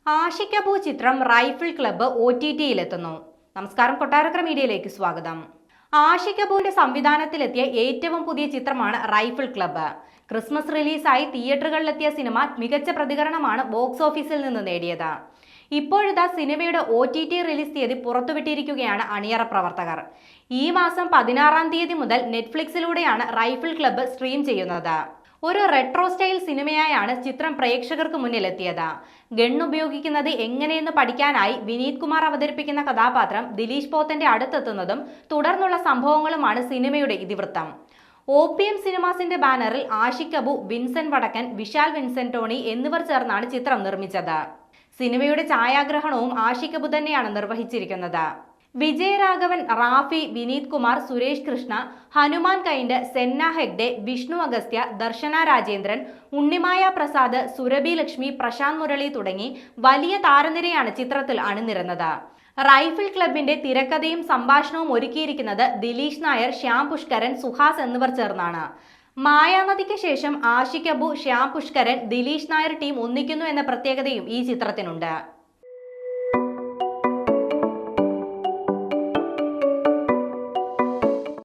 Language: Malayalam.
ആഷിക് അബു ചിത്രം റൈഫിൾ ക്ലബ്ബ് OTT-യിലെത്തുന്നു. നമസ്കാരം, കൊട്ടാരക്കര മീഡിയയിലേക്ക് സ്വാഗതം. ആഷിക് അബുവിന്റെ സംവിധാനത്തിലെത്തിയ ഏറ്റവും പുതിയ ചിത്രമാണ് റൈഫിൾ ക്ലബ്ബ്. ക്രിസ്മസ് റിലീസായി തിയേറ്ററുകളിലെത്തിയ സിനിമ മികച്ച പ്രതികരണമാണ് ബോക്സ് ഓഫീസിൽ നിന്ന് നേടിയത്. ഇപ്പോഴിതാ സിനിമയുടെ OTT റിലീസ് തീയതി പുറത്തുവിട്ടിരിക്കുകയാണ് അണിയറ പ്രവർത്തകർ. ഈ മാസം 16-ാം തീയതി മുതൽ നെറ്റ്ഫ്ലിക്സിലൂടെയാണ് റൈഫിൾ ക്ലബ്ബ് സ്ട്രീം ചെയ്യുന്നത്. ഒരു റെട്രോ സ്റ്റൈൽ സിനിമയായാണ് ചിത്രം പ്രേക്ഷകർക്ക് മുന്നിലെത്തിയത്. ഗൺ ഉപയോഗിക്കുന്നത് എങ്ങനെയെന്ന് പഠിക്കാനായി വിനീത് കുമാർ അവതരിപ്പിക്കുന്ന കഥാപാത്രം ദിലീഷ് പോത്തന്റെ അടുത്തെത്തുന്നതും തുടർന്നുള്ള സംഭവങ്ങളുമാണ് സിനിമയുടെ ഇതിവൃത്തം. OPM സിനിമാസിന്റെ ബാനറിൽ ആഷിക് അബു, വിൻസെന്റ് വടക്കൻ, വിശാൽ വിൻസെന്റോണി എന്നിവർ ചേർന്നാണ് ചിത്രം നിർമ്മിച്ചത്. സിനിമയുടെ ഛായാഗ്രഹണവും ആഷിക് അബു തന്നെയാണ് നിർവഹിച്ചിരിക്കുന്നത്. വിജയരാഘവൻ, റാഫി, വിനീത് കുമാർ, സുരേഷ് കൃഷ്ണ, ഹനുമാൻ കൈൻഡ്, സെന്ന ഹെഗ്ഡെ, വിഷ്ണു അഗസ്ത്യ, ദർശന രാജേന്ദ്രൻ, ഉണ്ണിമായ പ്രസാദ്, സുരഭി ലക്ഷ്മി, പ്രശാന്ത് മുരളി തുടങ്ങി വലിയ താരനിരയാണ് ചിത്രത്തിൽ അണിനിരന്നത്. റൈഫിൾ ക്ലബിന്റെ തിരക്കഥയും സംഭാഷണവും ഒരുക്കിയിരിക്കുന്നത് ദിലീഷ് നായർ, ശ്യാം പുഷ്കരൻ, സുഹാസ് എന്നിവർ ചേർന്നാണ്. മായാനദിക്ക് ശേഷം ആഷിക് അബു, ശ്യാം പുഷ്കരൻ, ദിലീഷ് നായർ ടീം ഒന്നിക്കുന്നു എന്ന പ്രത്യേകതയും ഈ ചിത്രത്തിനുണ്ട്.